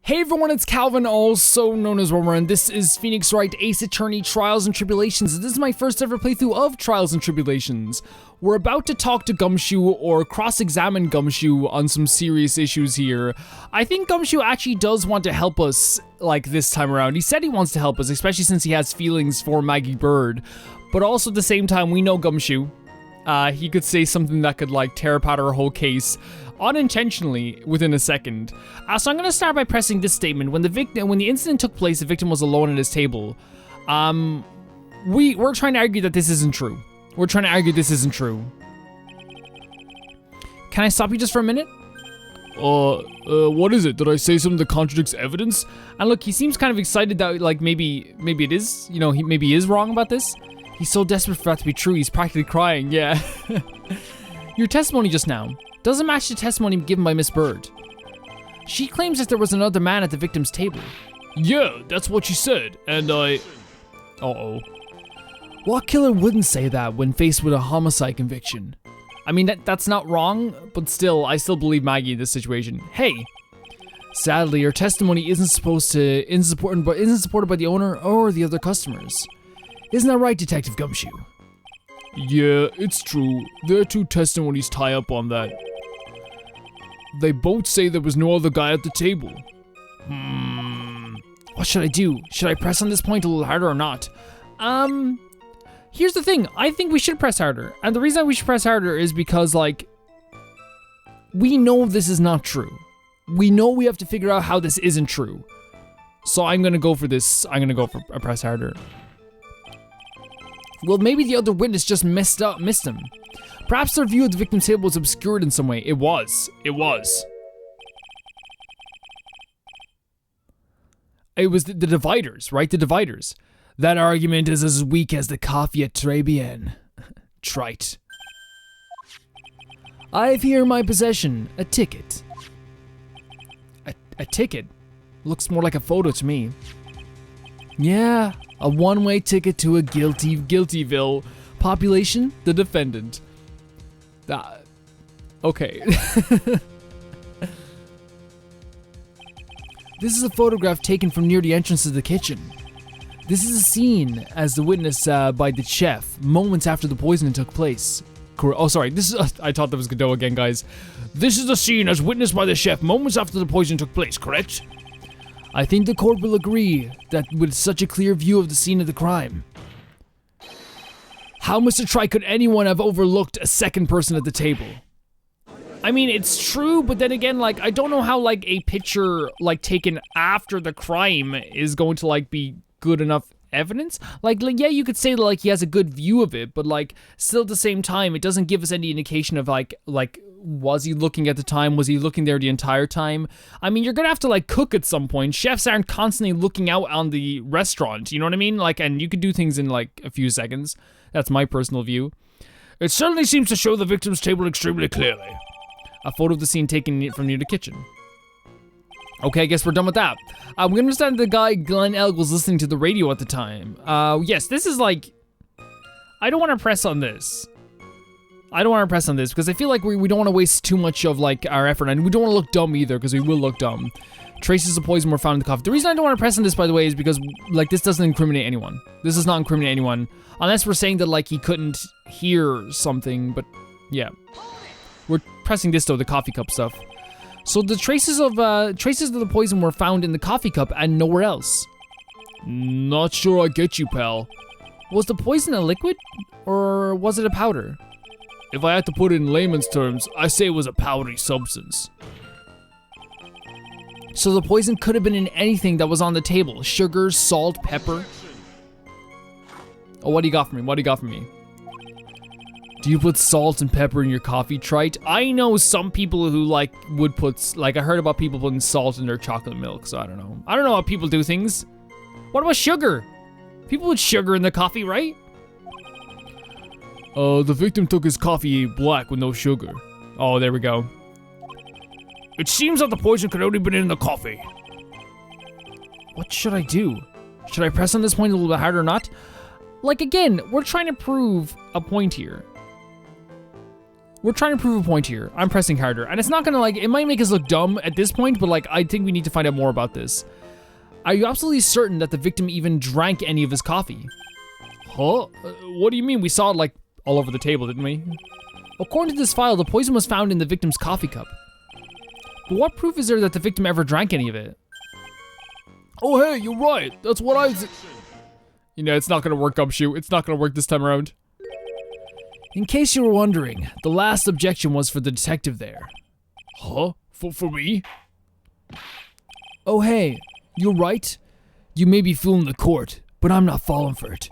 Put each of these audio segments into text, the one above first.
Hey everyone, it's Calvin, also known as Romer, and this is Phoenix Wright, Ace Attorney, Trials and Tribulations. This is my first ever playthrough of Trials and Tribulations. We're about to talk to Gumshoe, or cross-examine Gumshoe on some serious issues here. I think Gumshoe actually does want to help us, like, this time around. He said he wants to help us, especially since he has feelings for Maggie Bird. But also at the same time, we know Gumshoe. He could say something that could, like, tear apart our whole case unintentionally within a second. So I'm gonna start by pressing this statement. When the incident took place, the victim was alone at his table. We're trying to argue that this isn't true. We're trying to argue this isn't true. Can I stop you just for a minute? What is it? Did I say something that contradicts evidence? And look, he seems kind of excited that, like, maybe it is, you know, maybe he is wrong about this. He's so desperate for that to be true, he's practically crying, yeah. Your testimony just now doesn't match the testimony given by Miss Bird. She claims that there was another man at the victim's table. Yeah, that's what she said, and Uh-oh. What killer wouldn't say that when faced with a homicide conviction? I mean, that's not wrong, but still, I still believe Maggie in this situation. Hey! Sadly, your testimony isn't supported by the owner or the other customers. Isn't that right, Detective Gumshoe? yeah, it's true. Their two testimonies tie up on that. They both say there was no other guy at the table. What should I do? Should I press on this point a little harder or not? Here's the thing. I think we should press harder. And the reason we should press harder is because, like, we know this is not true. We know we have to figure out how this isn't true. So I'm gonna go for this. I'm gonna go for a press harder. Well, maybe the other witness just missed him. Perhaps their view of the victim's table was obscured in some way. It was. It was the dividers, right? The dividers. That argument is as weak as the coffee at Tribulations. Trite. I have here in my possession a ticket. A ticket? Looks more like a photo to me. Yeah, a one-way ticket to a guiltyville. Population, the defendant. Okay. This is a photograph taken from near the entrance to the kitchen. This is a scene as the witness by the chef, moments after the poisoning took place. Oh, sorry, this is, I thought that was Godot again, guys. This is the scene as witnessed by the chef, moments after the poisoning took place, correct? I think the court will agree that with such a clear view of the scene of the crime. How, Mr. Trike, could anyone have overlooked a second person at the table? I mean, it's true, but then again, like, I don't know how, like, a picture, like, taken after the crime is going to, like, be good enough evidence. Like, yeah, you could say, like, he has a good view of it, but, like, still at the same time, it doesn't give us any indication of, like, was he looking at the time? Was he looking there the entire time? I mean, you're gonna have to, like, cook at some point. Chefs aren't constantly looking out on the restaurant, you know what I mean? Like, and you could do things in, like, a few seconds. That's my personal view. It certainly seems to show the victim's table extremely clearly. A photo of the scene taken from near the kitchen. Okay, I guess we're done with that. We understand the guy, Glenn Elg, was listening to the radio at the time. Yes, this is like... I don't want to press on this. Because I feel like we don't want to waste too much of, like, our effort, and we don't want to look dumb either, because we will look dumb. Traces of poison were found in the coffee. The reason I don't want to press on this, by the way, is because, like, this doesn't incriminate anyone. This does not incriminate anyone. Unless we're saying that, like, he couldn't hear something, but, yeah. We're pressing this, though, the coffee cup stuff. So the traces of the poison were found in the coffee cup and nowhere else. Not sure I get you, pal. Was the poison a liquid, or was it a powder? If I had to put it in layman's terms, I say it was a powdery substance. So the poison could have been in anything that was on the table. Sugar, salt, pepper. Oh, what do you got for me? Do you put salt and pepper in your coffee, Trite? I know some people who, like, would put, like, I heard about people putting salt in their chocolate milk, so I don't know. I don't know how people do things. What about sugar? People put sugar in the coffee, right? The victim took his coffee black with no sugar. Oh, there we go. It seems that the poison could only have been in the coffee. What should I do? Should I press on this point a little bit harder or not? Like, again, we're trying to prove a point here. We're trying to prove a point here. I'm pressing harder. And it's not gonna like, it might make us look dumb at this point, but like, I think we need to find out more about this. Are you absolutely certain that the victim even drank any of his coffee? Huh? What do you mean? We saw it like all over the table, didn't we? According to this file, the poison was found in the victim's coffee cup. But what proof is there that the victim ever drank any of it? Oh, hey, you're right. That's what I was... You know, it's not gonna work, Gumshoe. It's not gonna work this time around. In case you were wondering, the last objection was for the detective there. Huh? For me? Oh, hey, you're right. You may be fooling the court, but I'm not falling for it.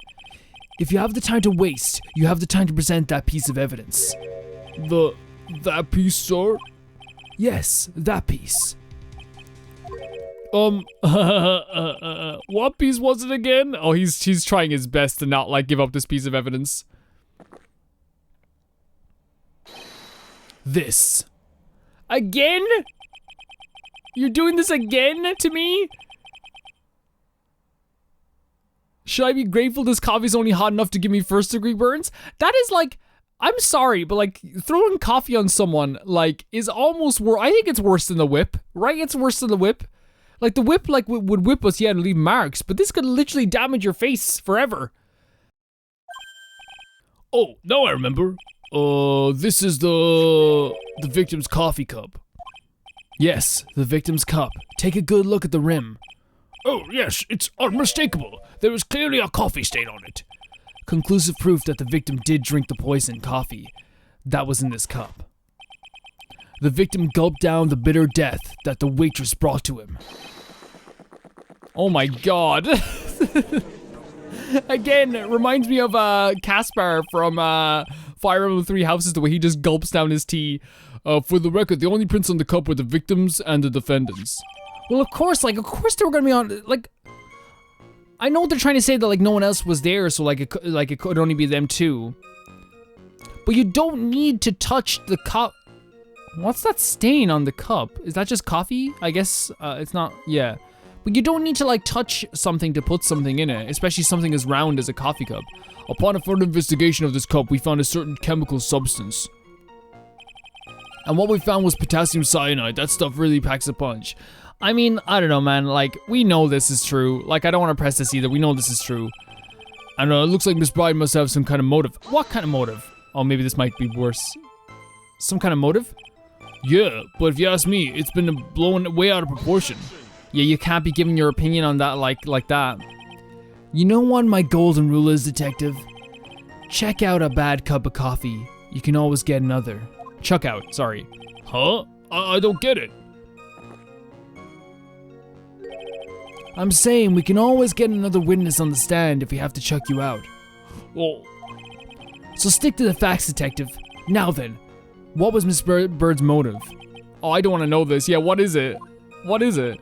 If you have the time to waste, you have the time to present that piece of evidence. That piece, sir? Yes, that piece. What piece was it again? Oh, he's trying his best to not like give up this piece of evidence. This. Again? You're doing this again to me? Should I be grateful this coffee's only hot enough to give me first degree burns? That is like, I'm sorry, but like throwing coffee on someone like is almost worse. I think it's worse than the whip, right? It's worse than the whip. Like the whip like would whip us, yeah, and leave marks, but this could literally damage your face forever. Oh, now I remember. This is the victim's coffee cup. Yes, the victim's cup. Take a good look at the rim. Oh, yes, it's unmistakable. There is clearly a coffee stain on it. Conclusive proof that the victim did drink the poison coffee that was in this cup. The victim gulped down the bitter death that the waitress brought to him. Oh my god. Again, it reminds me of Caspar from Fire Emblem 3 Houses, the way he just gulps down his tea. For the record, the only prints on the cup were the victims and the defendants. Well, of course they were gonna be on, like, I know they're trying to say that, like, no one else was there, so, it could only be them too. But you don't need to touch the cup. What's that stain on the cup? Is that just coffee? I guess, it's not, yeah. But you don't need to, like, touch something to put something in it, especially something as round as a coffee cup. Upon a further investigation of this cup, we found a certain chemical substance. And what we found was potassium cyanide. That stuff really packs a punch. I mean, I don't know, man. Like, we know this is true. Like, I don't want to press this either. We know this is true. I know, it looks like Miss Bride must have some kind of motive. What kind of motive? Oh, maybe this might be worse. Some kind of motive? Yeah, but if you ask me, it's been blown way out of proportion. Yeah, you can't be giving your opinion on that like that. You know what my golden rule is, detective? Check out a bad cup of coffee. You can always get another. Chuck out, sorry. Huh? I don't get it. I'm saying we can always get another witness on the stand if we have to chuck you out. Well, so stick to the facts, detective. Now then, what was Miss Bird's motive? Oh, I don't want to know this. Yeah, what is it? What is it?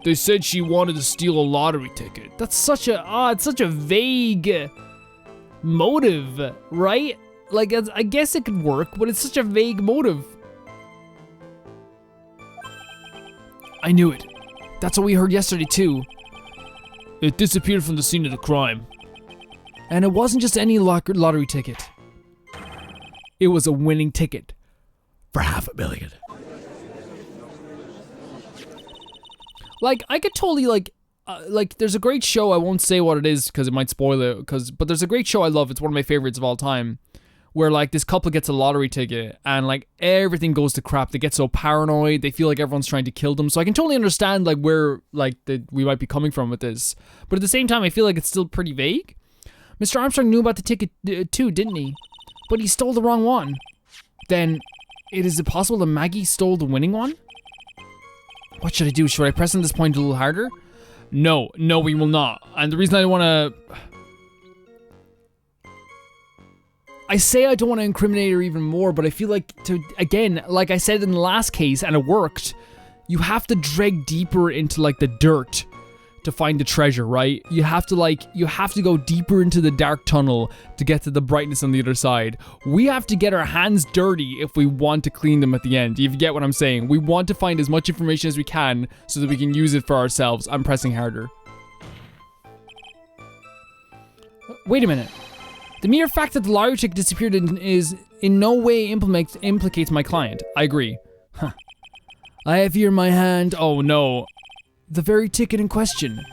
They said she wanted to steal a lottery ticket. That's such a, it's such a vague motive, right? Like, I guess it could work, but it's such a vague motive. I knew it. That's what we heard yesterday too. It disappeared from the scene of the crime. And it wasn't just any lottery ticket. It was a winning ticket. For $500,000. Like, I could totally, like, there's a great show, I won't say what it is because it might spoil it, but there's a great show I love, it's one of my favorites of all time, where, like, this couple gets a lottery ticket, and, like, everything goes to crap. They get so paranoid, they feel like everyone's trying to kill them, so I can totally understand, like, where, like, we might be coming from with this. But at the same time, I feel like it's still pretty vague. Mr. Armstrong knew about the ticket, too, didn't he? But he stole the wrong one. Then, is it possible that Maggie stole the winning one? What should I do? Should I press on this point a little harder? No, we will not. And the reason I want to... I say I don't want to incriminate her even more, but I feel like, again, like I said in the last case, and it worked, you have to drag deeper into, like, the dirt to find the treasure, right? You have to go deeper into the dark tunnel to get to the brightness on the other side. We have to get our hands dirty if we want to clean them at the end. You get what I'm saying? We want to find as much information as we can so that we can use it for ourselves. I'm pressing harder. Wait a minute. The mere fact that the lottery ticket disappeared is in no way implicates my client. I agree. Huh. I have here in my hand Oh no. the very ticket in question.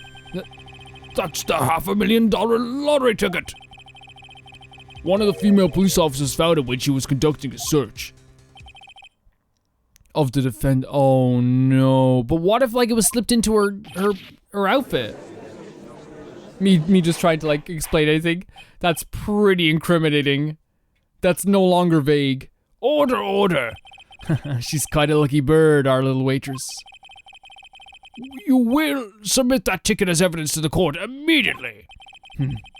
That's the $500,000 lottery ticket. One of the female police officers found it when she was conducting a search of the defend. Oh no! But what if like it was slipped into her outfit? Me just trying to like explain anything. That's pretty incriminating. That's no longer vague. Order. She's quite a lucky bird, our little waitress. You will submit that ticket as evidence to the court immediately.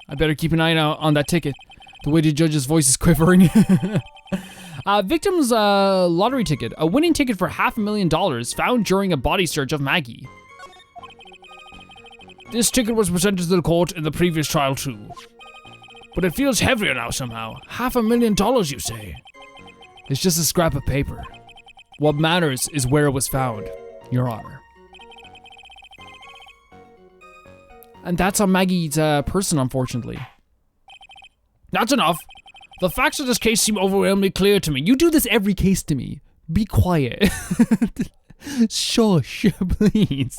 I better keep an eye out on that ticket. The way the judge's voice is quivering. Victim's lottery ticket. A winning ticket for $500,000 found during a body search of Maggie. This ticket was presented to the court in the previous trial too. But it feels heavier now somehow. $500,000, you say? It's just a scrap of paper. What matters is where it was found, Your Honor. And that's on Maggie's person, unfortunately. That's enough. The facts of this case seem overwhelmingly clear to me. You do this every case to me. Be quiet. Shush, please.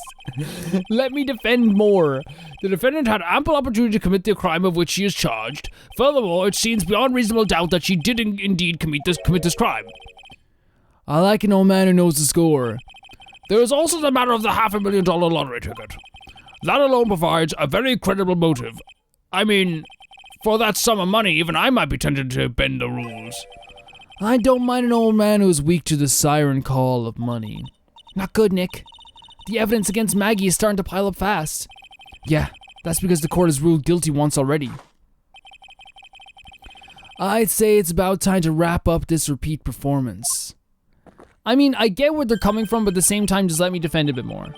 Let me defend more. The defendant had ample opportunity to commit the crime of which she is charged. Furthermore, it seems beyond reasonable doubt that she did indeed commit this crime. I like an old man who knows the score. There is also the matter of the $500,000 lottery ticket. That alone provides a very credible motive. I mean, for that sum of money, even I might be tempted to bend the rules. I don't mind an old man who's weak to the siren call of money. Not good, Nick. The evidence against Maggie is starting to pile up fast. Yeah, that's because the court has ruled guilty once already. I'd say it's about time to wrap up this repeat performance. I mean, I get where they're coming from, but at the same time, just let me defend a bit more.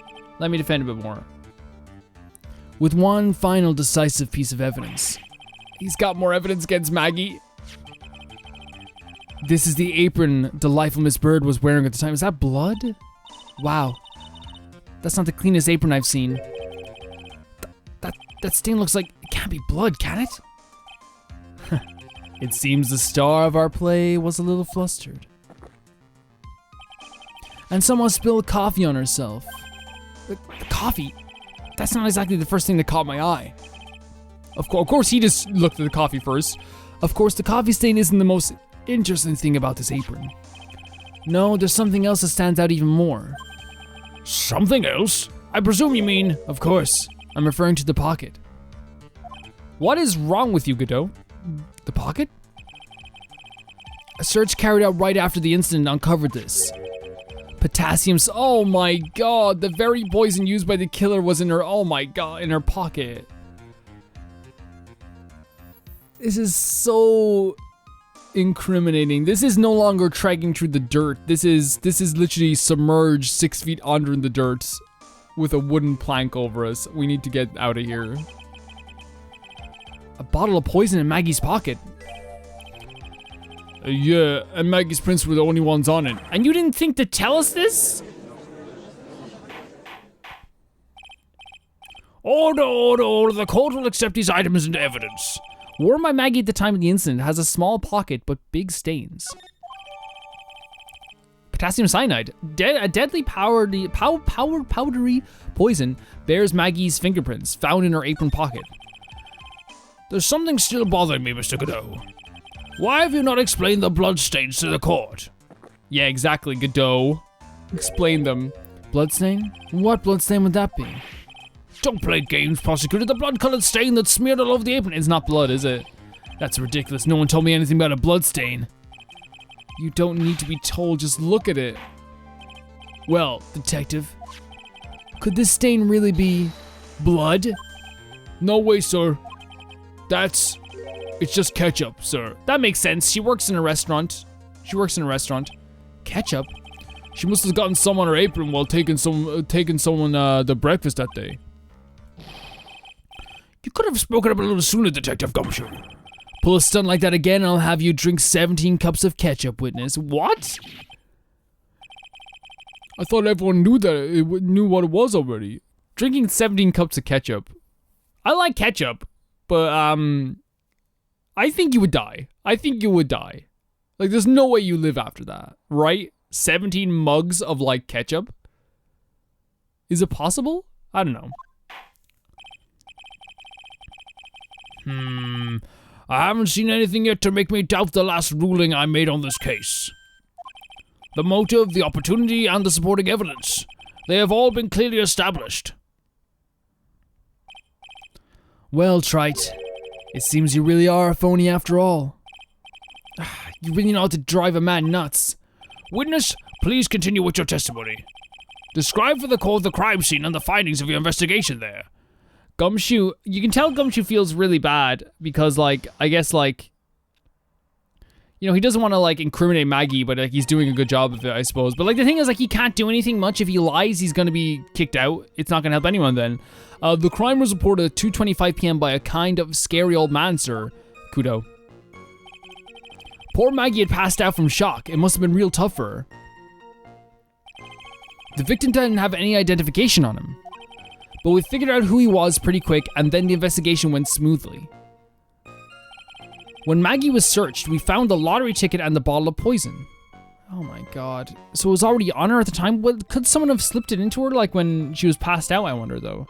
With one final decisive piece of evidence. He's got more evidence against Maggie. This is the apron delightful Miss Bird was wearing at the time. Is that blood? Wow. That's not the cleanest apron I've seen. That stain looks like it can't be blood, can it? It seems the star of our play was a little flustered. And someone spilled coffee on herself. The coffee? That's not exactly the first thing that caught my eye. Of course, he just looked at the coffee first. Of course, the coffee stain isn't the most interesting thing about this apron. No, there's something else that stands out even more. Something else? I presume you mean... Of course, I'm referring to the pocket. What is wrong with you, Godot? The pocket? A search carried out right after the incident uncovered this. Potassium's... Oh my god, the very poison used by the killer was in her... Oh my god, in her pocket. This is so incriminating. This is no longer trekking through the dirt. This is literally submerged 6 feet under in the dirt with a wooden plank over us. We need to get out of here. A bottle of poison in Maggie's pocket. Yeah, and Maggie's prints were the only ones on it. And you didn't think to tell us this? Order. The court will accept these items into evidence. Worn by Maggie at the time of the incident, has a small pocket but big stains. Potassium cyanide, a deadly powdery poison, bears Maggie's fingerprints found in her apron pocket. There's something still bothering me, Mr. Godot. Why have you not explained the bloodstains to the court? Yeah, exactly, Godot. Explain them. Bloodstain? What bloodstain would that be? Don't play games, prosecutor. The blood-colored stain that's smeared all over the apron. It's not blood, is it? That's ridiculous. No one told me anything about a blood stain. You don't need to be told. Just look at it. Well, detective, could this stain really be blood? No way, sir. It's just ketchup, sir. That makes sense. She works in a restaurant. Ketchup? She must have gotten some on her apron while taking someone the breakfast that day. You could have spoken up a little sooner, Detective Gumshoe. Pull a stunt like that again and I'll have you drink 17 cups of ketchup, witness. What? I thought everyone knew what it was already. Drinking 17 cups of ketchup. I like ketchup, but I think you would die. I think you would die. Like, there's no way you live after that, right? 17 mugs of, like, ketchup? Is it possible? I don't know. I haven't seen anything yet to make me doubt the last ruling I made on this case. The motive, the opportunity, and the supporting evidence. They have all been clearly established. Well, Trite, it seems you really are a phony after all. You really know how to drive a man nuts. Witness, please continue with your testimony. Describe for the court the crime scene and the findings of your investigation there. Gumshoe, you can tell Gumshoe feels really bad because, like, I guess, like, you know, he doesn't want to, like, incriminate Maggie, but, like, he's doing a good job of it, I suppose. But, like, the thing is, like, he can't do anything much. If he lies, he's going to be kicked out. It's not going to help anyone then. The crime was reported at 2:25 p.m. by a kind of scary old man, sir. Kudo. Poor Maggie had passed out from shock. It must have been real tough for her. The victim didn't have any identification on him. But we figured out who he was pretty quick, and then the investigation went smoothly. When Maggie was searched, we found the lottery ticket and the bottle of poison. Oh my god. So it was already on her at the time? What, could someone have slipped it into her, like when she was passed out, I wonder, though?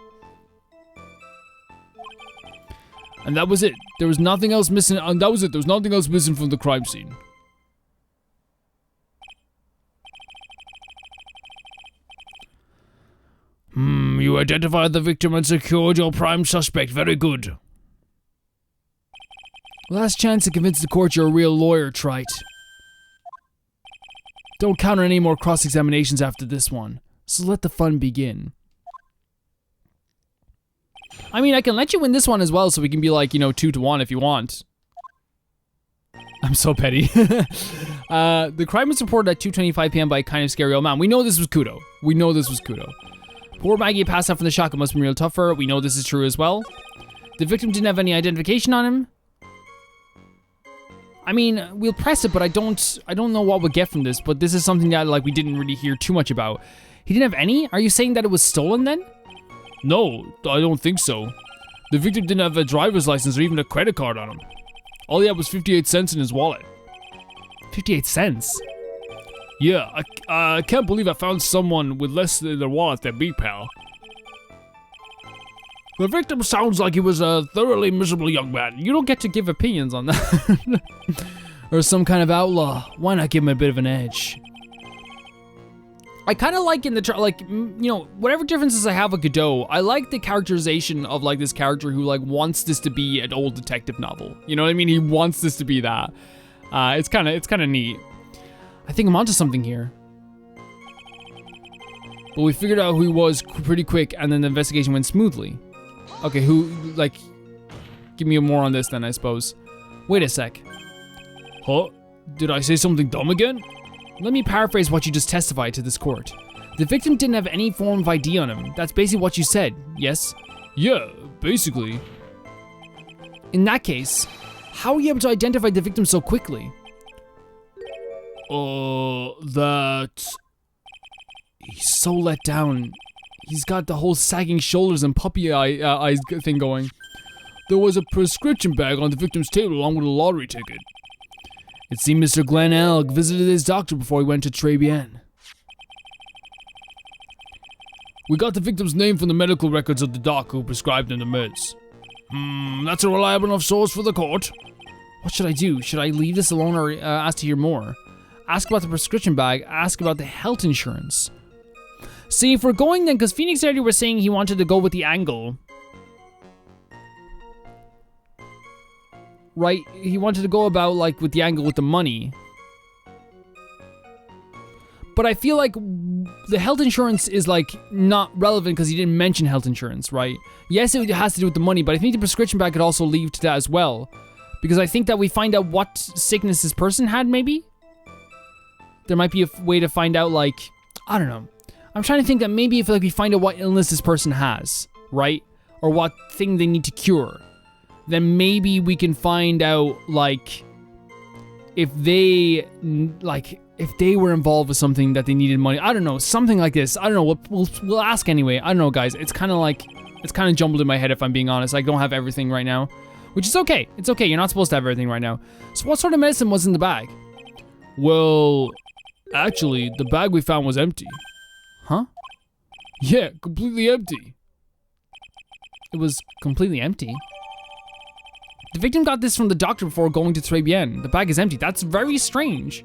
And that was it. There was nothing else missing. And that was it. There was nothing else missing from the crime scene. You identified the victim and secured your prime suspect. Very good. Last chance to convince the court you're a real lawyer, Trite. Don't count on any more cross-examinations after this one, so let the fun begin. I mean, I can let you win this one as well, so we can be like, you know, 2-1 if you want. I'm so petty. The crime was reported at 2:25 p.m. by a kind of scary old man. We know this was Kudo. We know this was Kudo. Poor Maggie passed out from the shock. It must have been real tough for her. We know this is true as well. The victim didn't have any identification on him. I mean, we'll press it, but I don't know what we'll get from this, but this is something that, like, we didn't really hear too much about. He didn't have any? Are you saying that it was stolen then? No, I don't think so. The victim didn't have a driver's license or even a credit card on him. All he had was 58 cents in his wallet. 58 cents? Yeah, I can't believe I found someone with less in their wallet than me, pal. The victim sounds like he was a thoroughly miserable young man. You don't get to give opinions on that. Or some kind of outlaw. Why not give him a bit of an edge? I kind of like in the, like, you know, whatever differences I have with Godot, I like the characterization of, like, this character who, like, wants this to be an old detective novel. You know what I mean? He wants this to be that. It's kind of neat. I think I'm onto something here. But we figured out who he was pretty quick, and then the investigation went smoothly. Okay, who, like, give me more on this then, I suppose. Wait a sec. Huh? Did I say something dumb again? Let me paraphrase what you just testified to this court. The victim didn't have any form of ID on him. That's basically what you said, yes? Yeah, basically. In that case, how were you able to identify the victim so quickly? That... He's so let down. He's got the whole sagging shoulders and puppy eyes thing going. There was a prescription bag on the victim's table along with a lottery ticket. It seemed Mr. Glenn Elg visited his doctor before he went to Tribulations. We got the victim's name from the medical records of the doc who prescribed him the meds. That's a reliable enough source for the court. What should I do? Should I leave this alone or ask to hear more? Ask about the prescription bag, ask about the health insurance. See, if we're going then, because Phoenix earlier was saying he wanted to go with the angle. Right, he wanted to go about, like, with the angle with the money. But I feel like the health insurance is, like, not relevant because he didn't mention health insurance, right? Yes, it has to do with the money, but I think the prescription bag could also lead to that as well. Because I think that we find out what sickness this person had, maybe? There might be a way to find out, like, I don't know. I'm trying to think that maybe if, like, we find out what illness this person has, right? Or what thing they need to cure. Then maybe we can find out, like, if they were involved with something that they needed money. I don't know, something like this. I don't know, we'll ask anyway. I don't know, guys. It's kind of jumbled in my head if I'm being honest. I don't have everything right now. Which is okay. It's okay. You're not supposed to have everything right now. So what sort of medicine was in the bag? Well, actually, the bag we found was empty. Huh? Yeah, completely empty. It was completely empty. The victim got this from the doctor before going to Tribulations. The bag is empty. That's very strange.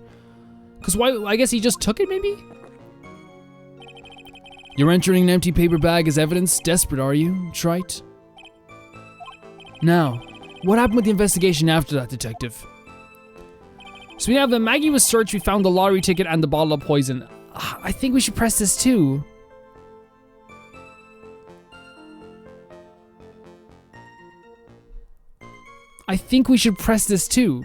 Because why? I guess he just took it, maybe? You're entering an empty paper bag as evidence? Desperate, are you, Wright? Now, what happened with the investigation after that, Detective? So we have the Maggie was searched, we found the lottery ticket and the bottle of poison. I think we should press this too. I think we should press this too.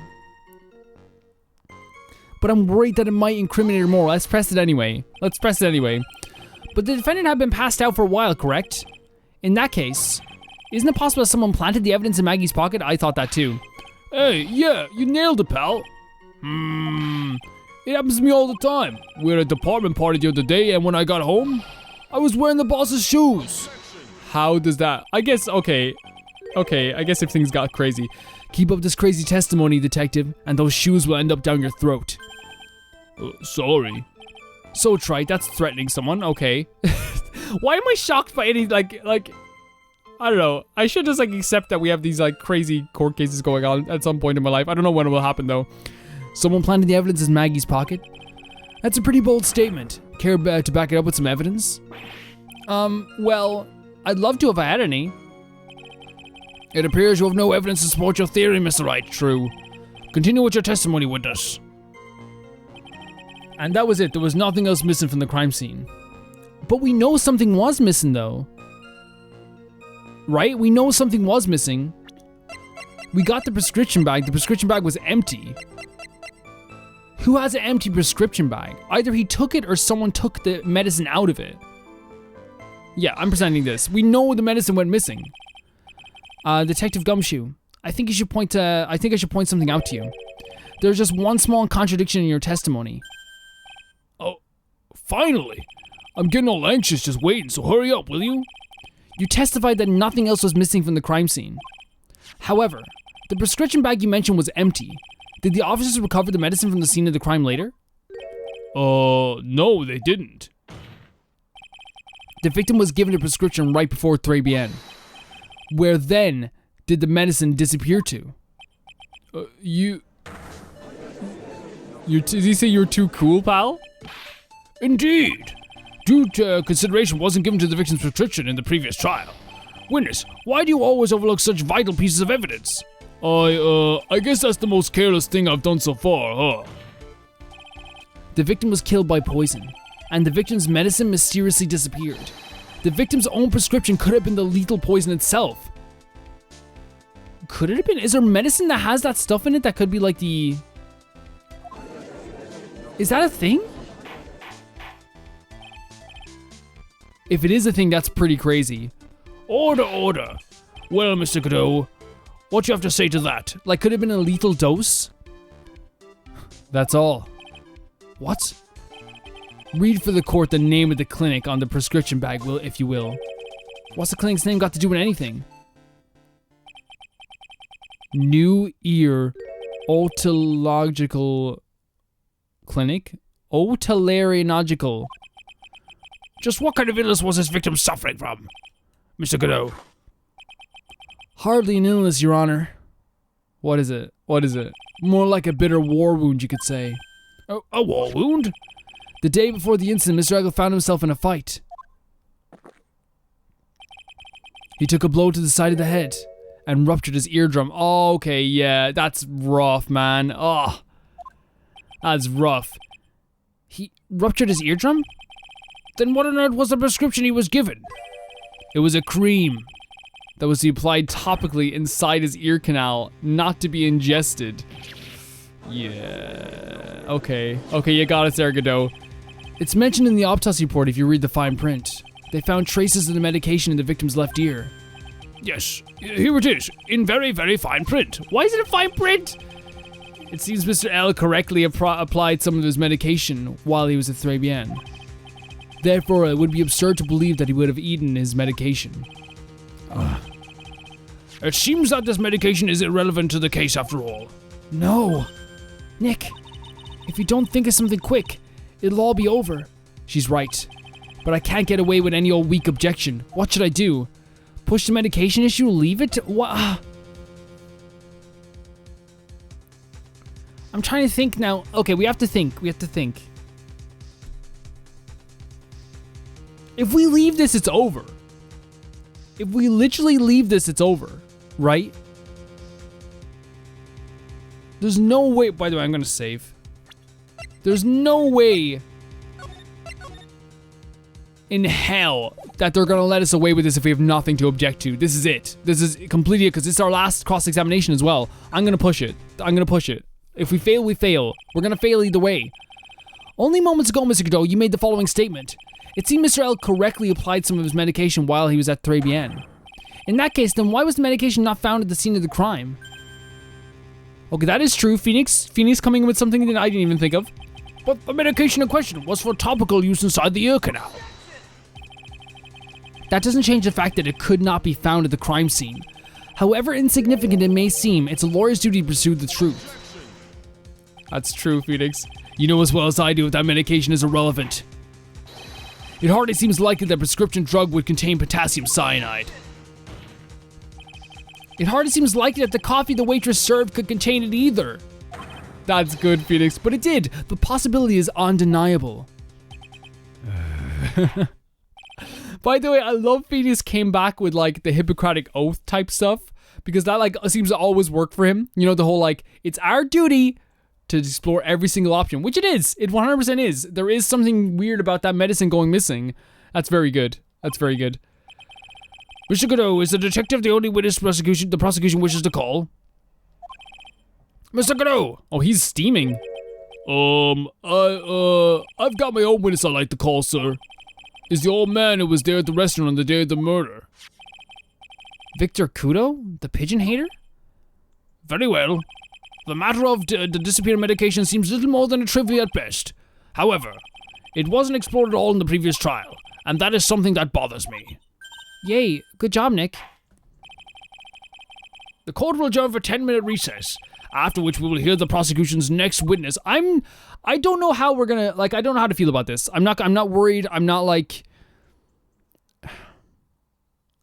But I'm worried that it might incriminate her more. Let's press it anyway. Let's press it anyway. But the defendant had been passed out for a while, correct? In that case, isn't it possible that someone planted the evidence in Maggie's pocket? I thought that too. Hey, yeah, you nailed it, pal. It happens to me all the time. We had a department party the other day, and when I got home, I was wearing the boss's shoes. How does that? I guess, okay. Okay, I guess if things got crazy. Keep up this crazy testimony, Detective, and those shoes will end up down your throat. Sorry. So trite, that's threatening someone, okay. Why am I shocked by any, like, I don't know. I should just, accept that we have these, crazy court cases going on at some point in my life. I don't know when it will happen, though. Someone planted the evidence in Maggie's pocket? That's a pretty bold statement. Care to back it up with some evidence? Well, I'd love to if I had any. It appears you have no evidence to support your theory, Mr. Wright. True. Continue with your testimony, witness. And that was it. There was nothing else missing from the crime scene. But we know something was missing, though. Right? We know something was missing. We got the prescription bag. The prescription bag was empty. Who has an empty prescription bag? Either he took it or someone took the medicine out of it. Yeah, I'm presenting this. We know the medicine went missing. Detective Gumshoe, I think I should point something out to you. There's just one small contradiction in your testimony. Oh, finally. I'm getting all anxious just waiting, so hurry up, will you? You testified that nothing else was missing from the crime scene. However, the prescription bag you mentioned was empty. Did the officers recover the medicine from the scene of the crime later? No, they didn't. The victim was given a prescription right before 3 p.m. Where then did the medicine disappear to? Did you say you're too cool, pal? Indeed. Due to consideration wasn't given to the victim's prescription in the previous trial. Witness, why do you always overlook such vital pieces of evidence? I guess that's the most careless thing I've done so far, huh? The victim was killed by poison, and the victim's medicine mysteriously disappeared. The victim's own prescription could have been the lethal poison itself. Could it have been? Is there medicine that has that stuff in it that could be like the... Is that a thing? If it is a thing, that's pretty crazy. Order. Well, Mr. Godot, what do you have to say to that? Like, could it have been a lethal dose? That's all. What? Read for the court the name of the clinic on the prescription bag, if you will. What's the clinic's name got to do with anything? New Ear Otological Clinic? Otolaryngological. Just what kind of illness was this victim suffering from, Mr. Godot? Hardly an illness, Your Honor. What is it? What is it? More like a bitter war wound, you could say. A war wound? The day before the incident, Mr. Eggle found himself in a fight. He took a blow to the side of the head and ruptured his eardrum. Oh, okay, yeah, that's rough, man. Oh, that's rough. He ruptured his eardrum? Then what on earth was the prescription he was given? It was a cream that was to be applied topically inside his ear canal, not to be ingested. Yeah. Okay, you got it there, Godot. It's mentioned in the autopsy report if you read the fine print. They found traces of the medication in the victim's left ear. Yes, here it is, in very, very fine print. Why is it in fine print? It seems Mr. L correctly applied some of his medication while he was at 3 p.m. Therefore, it would be absurd to believe that he would have eaten his medication. It seems that this medication is irrelevant to the case after all. No. Nick, if you don't think of something quick, it'll all be over. She's right. But I can't get away with any old weak objection. What should I do? Push the medication issue? Leave it? What? I'm trying to think now. Okay, we have to think. If we leave this, it's over. If we literally leave this, it's over. Right? There's no way. By the way, I'm going to save. There's no way in hell that they're going to let us away with this if we have nothing to object to. This is it. This is completely it because it's our last cross-examination as well. I'm going to push it. If we fail, we fail. We're going to fail either way. Only moments ago, Mr. Godot, you made the following statement. It seemed Mr. L correctly applied some of his medication while he was at Tribulations. In that case, then why was the medication not found at the scene of the crime? Okay, that is true. Phoenix coming in with something that I didn't even think of. But the medication in question was for topical use inside the ear canal. That doesn't change the fact that it could not be found at the crime scene. However insignificant it may seem, it's a lawyer's duty to pursue the truth. That's true, Phoenix. You know as well as I do that medication is irrelevant. It hardly seems likely that a prescription drug would contain potassium cyanide. It hardly seems likely that the coffee the waitress served could contain it either. That's good, Phoenix, but it did. The possibility is undeniable. By the way, I love Phoenix came back with like the Hippocratic Oath type stuff because that like seems to always work for him. You know, the whole like, it's our duty to explore every single option, which it is. It 100% is. There is something weird about that medicine going missing. That's very good. Mr. Godot, is the detective the only witness the prosecution wishes to call? Mr. Godot! Oh, he's steaming. I've got my own witness I'd like to call, sir. Is the old man who was there at the restaurant on the day of the murder. Victor Kudo? The pigeon hater? Very well. The matter of the disappeared medication seems little more than a trivia at best. However, it wasn't explored at all in the previous trial, and that is something that bothers me. Yay, good job, Nick. The court will adjourn for 10-minute recess, after which we will hear the prosecution's next witness. I don't know how we're gonna, like, I don't know how to feel about this. I'm not worried. I'm not like,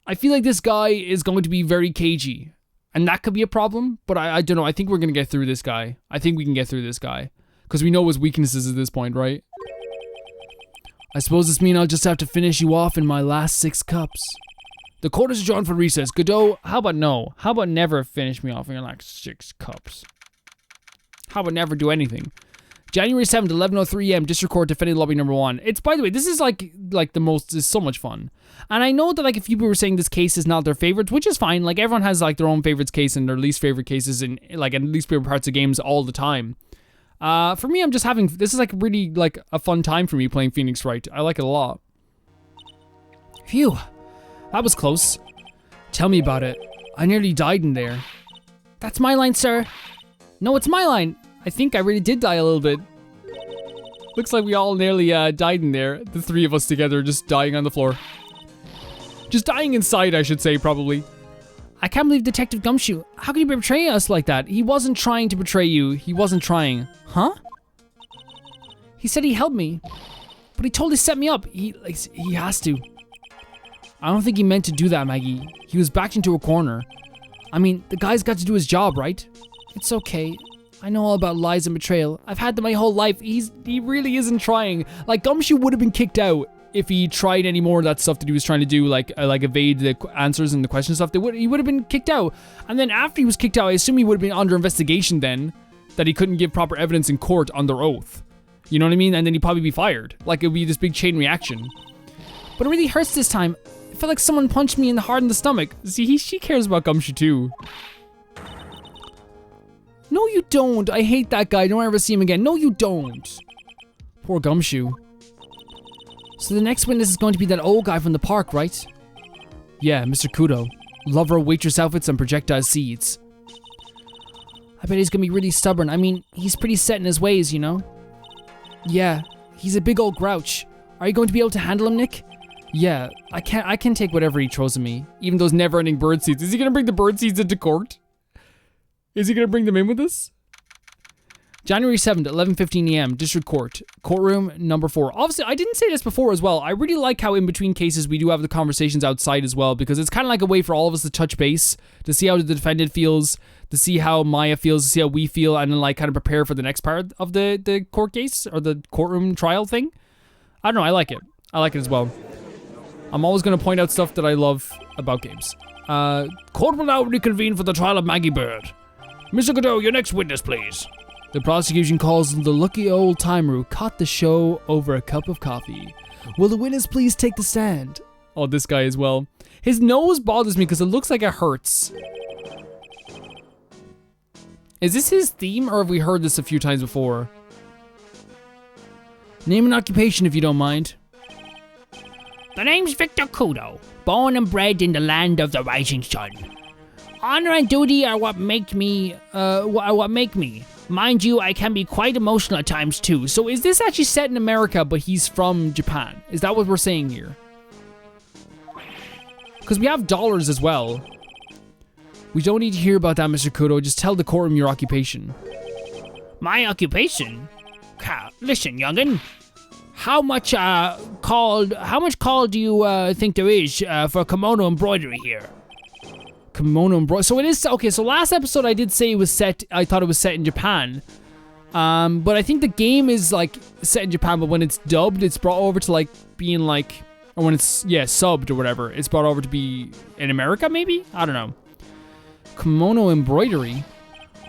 I feel like this guy is going to be very cagey, and that could be a problem, but I don't know. I think we're gonna get through this guy. I think we can get through this guy, because we know his weaknesses at this point, right? I suppose this means I'll just have to finish you off in my last 6 cups. The court is adjourned for recess. Godot, how about no? How about never finish me off in like 6 cups? How about never do anything? January 7th, 11:03 a.m. District Court, Defendant Lobby Number 1. It's, by the way, this is like the most, it's so much fun. And I know that like a few people were saying this case is not their favorites, which is fine. Like everyone has like their own favorites case and their least favorite cases and like and least favorite parts of games all the time. For me, I'm just having, this is like really like a fun time for me playing Phoenix Wright. I like it a lot. Phew. That was close. Tell me about it. I nearly died in there. That's my line, sir. No, it's my line. I think I really did die a little bit. Looks like we all nearly died in there. The 3 of us together just dying on the floor. Just dying inside, I should say, probably. I can't believe Detective Gumshoe. How can you betray us like that? He wasn't trying to betray you. He wasn't trying. Huh? He said he helped me. But he totally set me up. He has to. I don't think he meant to do that, Maggie. He was backed into a corner. I mean, the guy's got to do his job, right? It's okay. I know all about lies and betrayal. I've had them my whole life. He really isn't trying. Like, Gumshoe would have been kicked out if he tried any more of that stuff that he was trying to do, like evade the answers and the question stuff. He would have been kicked out. And then after he was kicked out, I assume he would have been under investigation then, that he couldn't give proper evidence in court under oath. You know what I mean? And then he'd probably be fired. Like, it would be this big chain reaction. But it really hurts this time. I felt like someone punched me hard in the stomach. See, she cares about Gumshoe too. No, you don't. I hate that guy. Don't ever see him again. No, you don't. Poor Gumshoe. So the next witness is going to be that old guy from the park, right? Yeah, Mr. Kudo. Lover of waitress outfits and projectile seeds. I bet he's gonna be really stubborn. I mean, he's pretty set in his ways, you know? Yeah, he's a big old grouch. Are you going to be able to handle him, Nick? Yeah, I can take whatever he throws at me. Even those never-ending bird seeds. Is he gonna bring the bird seeds into court? Is he gonna bring them in with us? January 7th, 11:15 a.m., District Court. Courtroom number 4. Obviously, I didn't say this before as well. I really like how in between cases we do have the conversations outside as well, because it's kind of like a way for all of us to touch base, to see how the defendant feels, to see how Maya feels, to see how we feel, and then like kind of prepare for the next part of the court case, or the courtroom trial thing. I don't know, I like it. I like it as well. I'm always going to point out stuff that I love about games. Court will now reconvene for the trial of Maggie Bird. Mr. Godot, your next witness, please. The prosecution calls the lucky old timer who caught the show over a cup of coffee. Will the witness please take the stand? Oh, this guy as well. His nose bothers me because it looks like it hurts. Is this his theme, or have we heard this a few times before? Name and occupation if you don't mind. The name's Victor Kudo, born and bred in the land of the rising sun. Honor and duty are what make me. Mind you, I can be quite emotional at times too. So is this actually set in America, but he's from Japan? Is that what we're saying here? Because we have dollars as well. We don't need to hear about that, Mr. Kudo. Just tell the courtroom your occupation. My occupation? Listen, youngin'. How much call do you think there is for kimono embroidery here? Kimono embroidery. So it is okay. So last episode I did say it was set. I thought it was set in Japan, but I think the game is like set in Japan. But when it's dubbed, it's brought over to like being like, or when it's subbed or whatever, it's brought over to be in America. Maybe, I don't know. Kimono embroidery.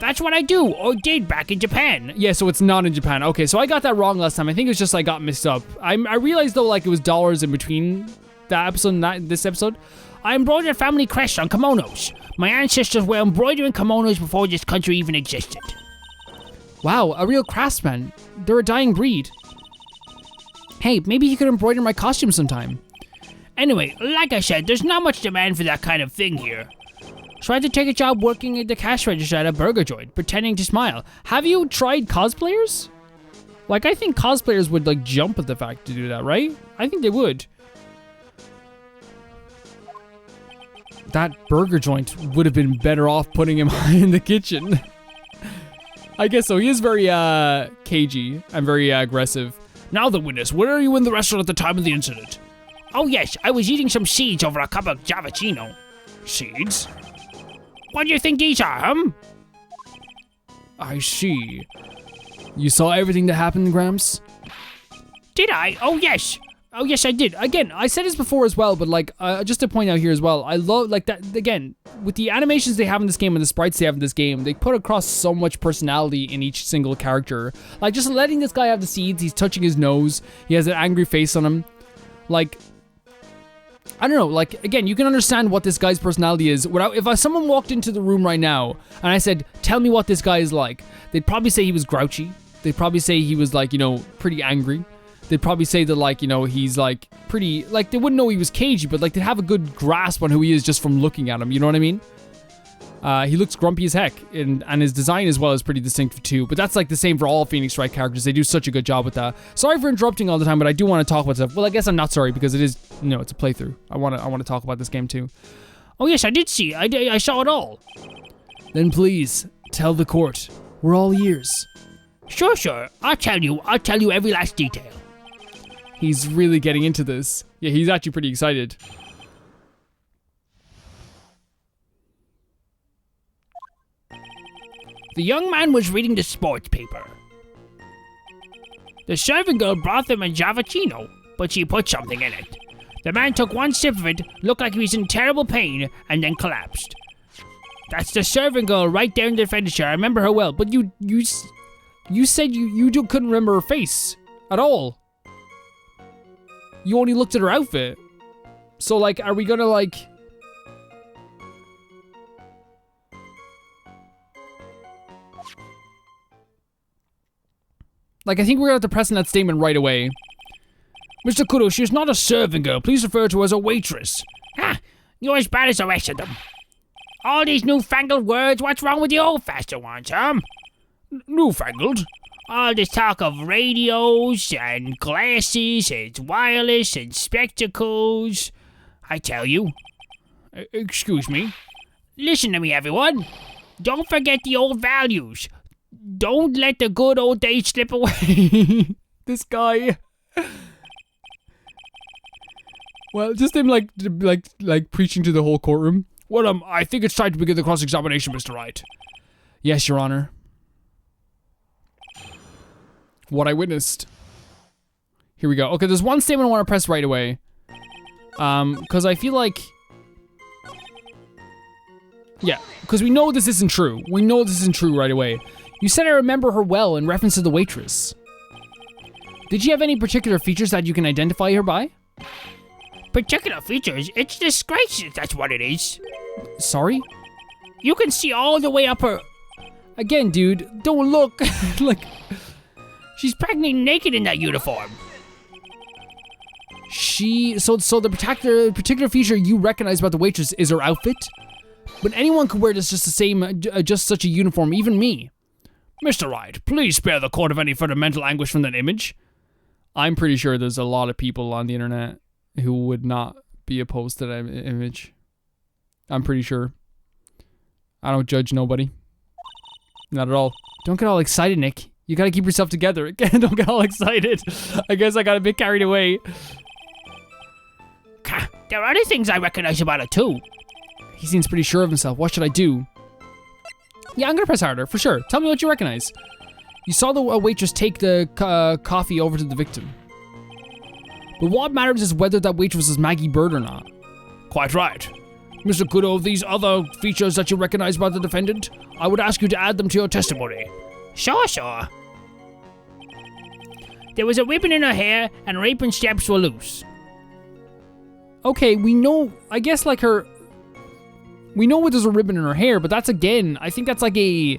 That's what I do or did back in Japan. Yeah, so it's not in Japan. Okay, so I got that wrong last time. I think it was just I got mixed up. I realized though like it was dollars in between that episode and this episode. I embroidered family crests on kimonos. My ancestors were embroidering kimonos before this country even existed. Wow, a real craftsman. They're a dying breed. Hey, maybe you could embroider my costume sometime. Anyway, like I said, there's not much demand for that kind of thing here. So I had to take a job working at the cash register at a burger joint, pretending to smile. Have you tried cosplayers? Like, I think cosplayers would like jump at the fact to do that, right? I think they would. That burger joint would have been better off putting him in the kitchen. I guess so. He is very cagey and very aggressive. Now the witness, where are you in the restaurant at the time of the incident? Oh yes, I was eating some seeds over a cup of Javachino. Seeds? What do you think these are, I see. You saw everything that happened, Gramps? Did I? Oh yes, I did. Again, I said this before as well, but like, just to point out here as well, I love, like, that, again, with the animations they have in this game and the sprites they have in this game, they put across so much personality in each single character. Like, just letting this guy have the seeds, he's touching his nose, he has an angry face on him. Like, I don't know, like, again, you can understand what this guy's personality is. If someone walked into the room right now, and I said, tell me what this guy is like, they'd probably say he was grouchy. They'd probably say he was, like, you know, pretty angry. They'd probably say that, like, you know, he's, like, pretty, like, they wouldn't know he was cagey, but, like, they'd have a good grasp on who he is just from looking at him, you know what I mean? He looks grumpy as heck, and his design as well is pretty distinctive too, but that's, like, the same for all Phoenix Wright characters. They do such a good job with that. Sorry for interrupting all the time, but I do want to talk about stuff. Well, I guess I'm not sorry, because it is, you know, it's a playthrough. I want to talk about this game too. Oh yes, I did see. I saw it all. Then please, tell the court. We're all ears. Sure. I'll tell you every last detail. He's really getting into this. Yeah, he's actually pretty excited. The young man was reading the sports paper. The servant girl brought them a Javachino, but she put something in it. The man took one sip of it, looked like he was in terrible pain, and then collapsed. That's the servant girl right there in the furniture. I remember her well, but you said you couldn't remember her face at all. You only looked at her outfit. So, like, are we gonna, like... Like, I think we're gonna have to press in that statement right away. Mr. Kudo, she's not a servant girl. Please refer to her as a waitress. Ha! You're as bad as the rest of them. All these newfangled words, what's wrong with the old-fashioned ones, Newfangled? All this talk of radios and glasses and wireless and spectacles. I tell you. Excuse me? Listen to me, everyone. Don't forget the old values. Don't let the good old days slip away. This guy. Well, just him like preaching to the whole courtroom. Well, I think it's time to begin the cross-examination, Mr. Wright. Yes, Your Honor. What I witnessed. Here we go. Okay, there's one statement I want to press right away. Because I feel like... Yeah, because we know this isn't true. We know this isn't true right away. You said I remember her well in reference to the waitress. Did she have any particular features that you can identify her by? Particular features? It's disgrace, that's what it is. Sorry? You can see all the way up her... Again, dude, don't look. Like... She's practically naked in that uniform. So the particular feature you recognize about the waitress is her outfit? But anyone could wear just such a uniform, even me. Mr. Wright, please spare the court of any further mental anguish from that image. I'm pretty sure there's a lot of people on the internet who would not be opposed to that image. I'm pretty sure. I don't judge nobody. Not at all. Don't get all excited, Nick. You gotta keep yourself together. Again, don't get all excited. I guess I got a bit carried away. There are other things I recognize about her too. He seems pretty sure of himself. What should I do? Yeah, I'm gonna press harder, for sure. Tell me what you recognize. You saw the waitress take the coffee over to the victim. But what matters is whether that waitress is Maggie Bird or not. Quite right. Mr. Kudo, these other features that you recognize about the defendant, I would ask you to add them to your testimony. Sure. There was a ribbon in her hair and her apron straps were loose. Okay, we know, I guess like her... We know there's a ribbon in her hair, but that's again, I think that's like a...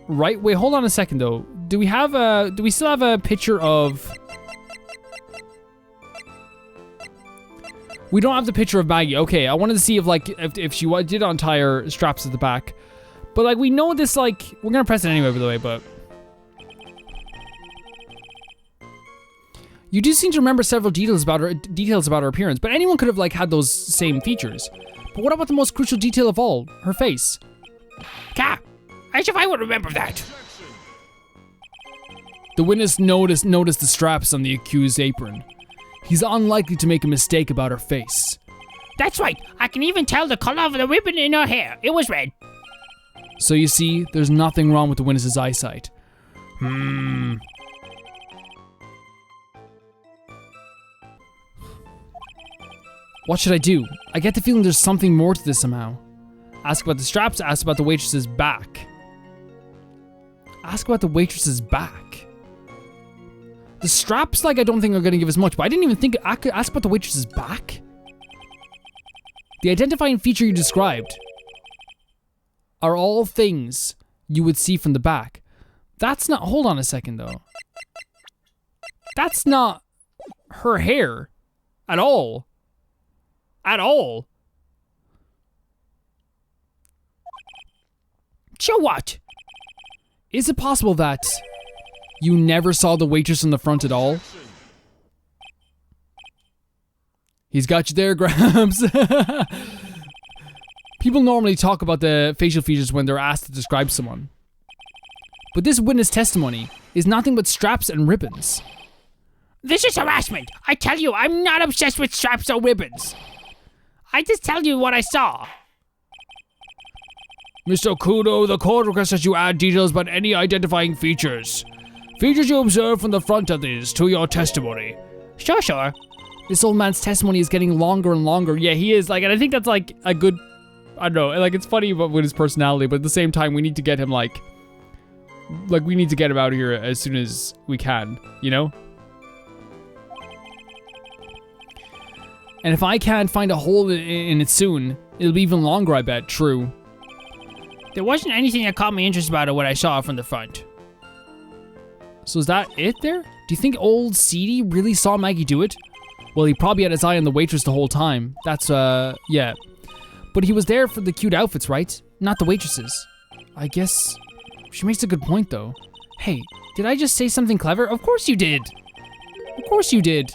Right? Wait, hold on a second though. Do we still have a picture of... We don't have the picture of Maggie. Okay, I wanted to see if she did untie her straps at the back. But like, we know this like... We're gonna press it anyway, by the way, but... You do seem to remember several details about her appearance, but anyone could have like had those same features. But what about the most crucial detail of all? Her face. As if I would remember that. The witness noticed the straps on the accused's apron. He's unlikely to make a mistake about her face. That's right. I can even tell the color of the ribbon in her hair. It was red. So you see, there's nothing wrong with the witness's eyesight. What should I do? I get the feeling there's something more to this somehow. Ask about the straps, ask about the waitress's back. Ask about the waitress's back. The straps, like, I don't think are gonna give us much, but I didn't even think I could ask about the waitress's back. The identifying feature you described are all things you would see from the back. That's not, hold on a second though. That's not her hair at all. At all. So what? Is it possible that you never saw the waitress in the front at all? He's got you there, Grabs. People normally talk about the facial features when they're asked to describe someone. But this witness testimony is nothing but straps and ribbons. This is harassment. I tell you, I'm not obsessed with straps or ribbons. I just tell you what I saw. Mr. Kudo, the court requests that you add details about any identifying features. Features you observe from the front of these to your testimony. Sure. This old man's testimony is getting longer and longer. Yeah, he is, like, and I think that's, like, a good... I don't know, like, it's funny with his personality, but at the same time, we need to get him, like, we need to get him out of here as soon as we can, you know? And if I can't find a hole in it soon, it'll be even longer, I bet. True. There wasn't anything that caught me interested about it when I saw it from the front. So is that it there? Do you think old Seedy really saw Maggie do it? Well, he probably had his eye on the waitress the whole time. That's, yeah. But he was there for the cute outfits, right? Not the waitresses. I guess she makes a good point, though. Hey, did I just say something clever? Of course you did. Of course you did.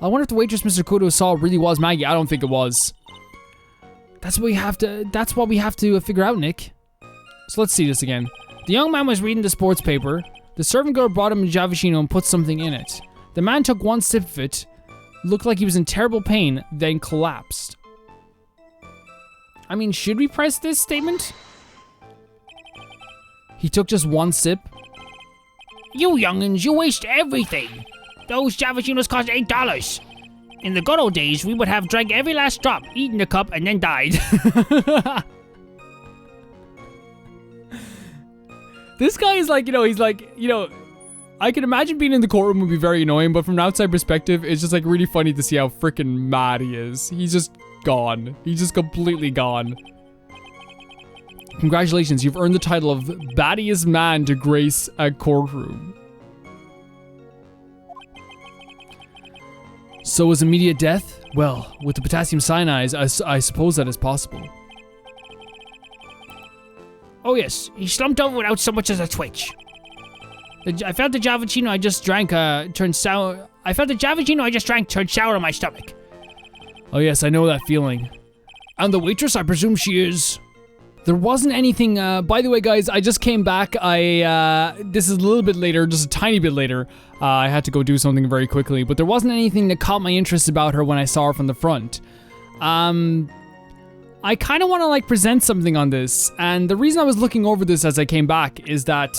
I wonder if the waitress Mr. Kudo saw really was Maggie. I don't think it was. That's what we have to figure out, Nick. So let's see this again. The young man was reading the sports paper. The servant girl brought him a Javachino and put something in it. The man took one sip of it, looked like he was in terrible pain, then collapsed. I mean, should we press this statement? He took just one sip. You youngins, you waste everything. Those Javachinos cost $8. In the good old days, we would have drank every last drop, eaten the cup, and then died. This guy is like, I can imagine being in the courtroom would be very annoying, but from an outside perspective, it's just like really funny to see how freaking mad he is. He's just gone. He's just completely gone. Congratulations, you've earned the title of battiest man to grace a courtroom. So was immediate death? Well, with the potassium cyanide, I suppose that is possible. Oh yes, he slumped over without so much as a twitch. I felt the Javachino I just drank turned sour. I felt the Javachino I just drank turned sour in my stomach. Oh yes, I know that feeling. And the waitress, I presume she is... There wasn't anything, by the way guys, I just came back, this is a little bit later, just a tiny bit later. I had to go do something very quickly, but there wasn't anything that caught my interest about her when I saw her from the front. I kind of want to like present something on this, and the reason I was looking over this as I came back is that...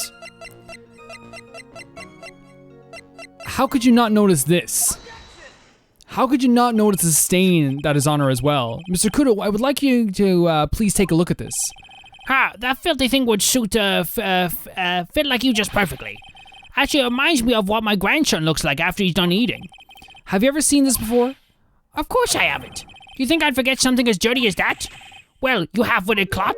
How could you not notice this? How could you not notice the stain that is on her as well? Mr. Kudo, I would like you to please take a look at this. Ha, that filthy thing would suit, fit like you just perfectly. Actually, it reminds me of what my grandson looks like after he's done eating. Have you ever seen this before? Of course I haven't. Do you think I'd forget something as dirty as that? Well, you half-witted clot.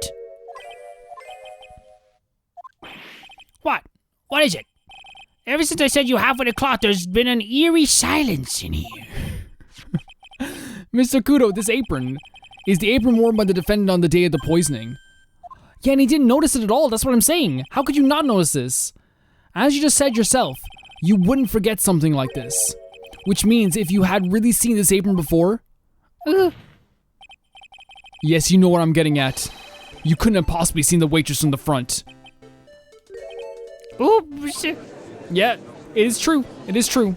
What? What is it? Ever since I said you half-witted clot, there's been an eerie silence in here. Mr. Kudo, this apron is the apron worn by the defendant on the day of the poisoning. Yeah, and he didn't notice it at all. That's what I'm saying. How could you not notice this? As you just said yourself, you wouldn't forget something like this. Which means if you had really seen this apron before... Yes, you know what I'm getting at. You couldn't have possibly seen the waitress from the front. Oops. Yeah, it is true. It is true.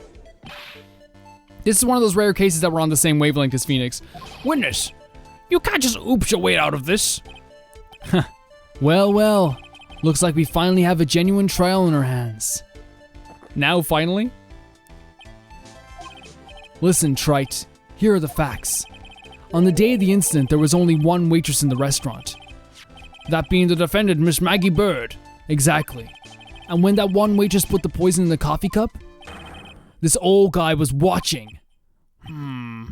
This is one of those rare cases that we're on the same wavelength as Phoenix. Witness, you can't just oops your way out of this. Well, well. Looks like we finally have a genuine trial in our hands. Now, finally? Listen, Trite. Here are the facts. On the day of the incident, there was only one waitress in the restaurant. That being the defendant, Miss Maggie Bird. Exactly. And when that one waitress put the poison in the coffee cup, this old guy was watching. I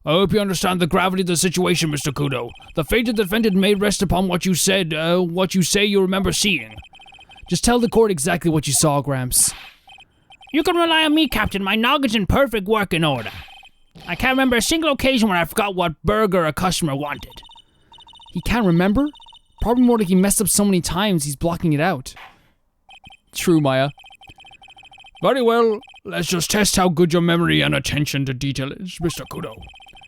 hope you understand the gravity of the situation, Mr. Kudo. The fate of the defendant may rest upon what you said, what you say you remember seeing. Just tell the court exactly what you saw, Gramps. You can rely on me, Captain. My noggin's in perfect working order. I can't remember a single occasion when I forgot what burger a customer wanted. He can't remember? Probably more like he messed up so many times he's blocking it out. True, Maya. Very well, let's just test how good your memory and attention to detail is, Mr. Kudo.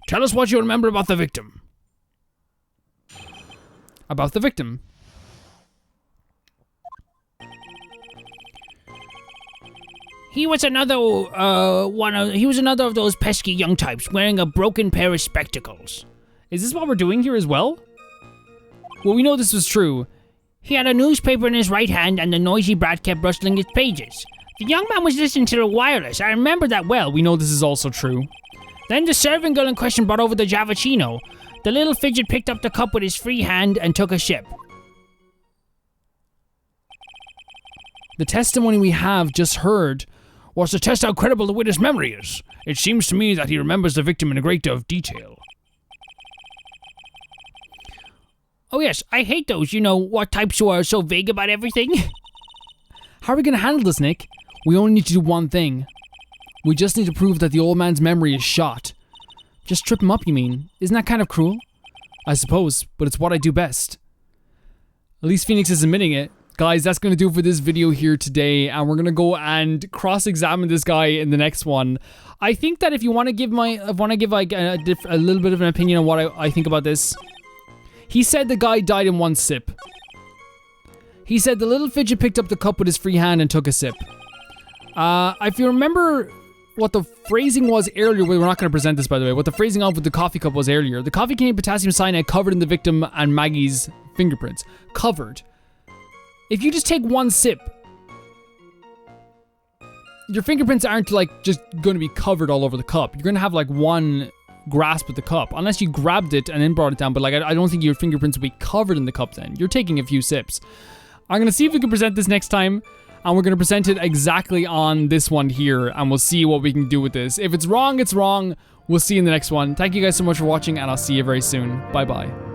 Tell us what you remember about the victim. About the victim? He was another of those pesky young types wearing a broken pair of spectacles. Is this what we're doing here as well? Well, we know this was true. He had a newspaper in his right hand and the noisy brat kept rustling its pages. The young man was listening to the wireless. I remember that well. We know this is also true. Then the serving girl in question brought over the Javachino. The little fidget picked up the cup with his free hand and took a sip. The testimony we have just heard was to test how credible the witness' memory is. It seems to me that he remembers the victim in a great deal of detail. Oh yes, I hate those, what types who are so vague about everything. How are we going to handle this, Nick? We only need to do one thing. We just need to prove that the old man's memory is shot. Just trip him up, you mean? Isn't that kind of cruel? I suppose, but it's what I do best. At least Phoenix is admitting it. Guys, that's going to do it for this video here today, and we're going to go and cross-examine this guy in the next one. I think that if you want to give like a little bit of an opinion on what I think about this, he said the guy died in one sip. He said the little fidget picked up the cup with his free hand and took a sip. If you remember what the phrasing was earlier, we're not going to present this by the way, what the phrasing of with the coffee cup was earlier. The coffee contained potassium cyanide covered in the victim and Maggie's fingerprints. Covered. If you just take one sip, your fingerprints aren't like just going to be covered all over the cup. You're going to have like one grasp at the cup, unless you grabbed it and then brought it down. But like, I don't think your fingerprints will be covered in the cup then. You're taking a few sips. I'm going to see if we can present this next time, and we're going to present it exactly on this one here, and we'll see what we can do with this. If it's wrong, it's wrong. We'll see you in the next one. Thank you guys so much for watching, and I'll see you very soon. Bye-bye.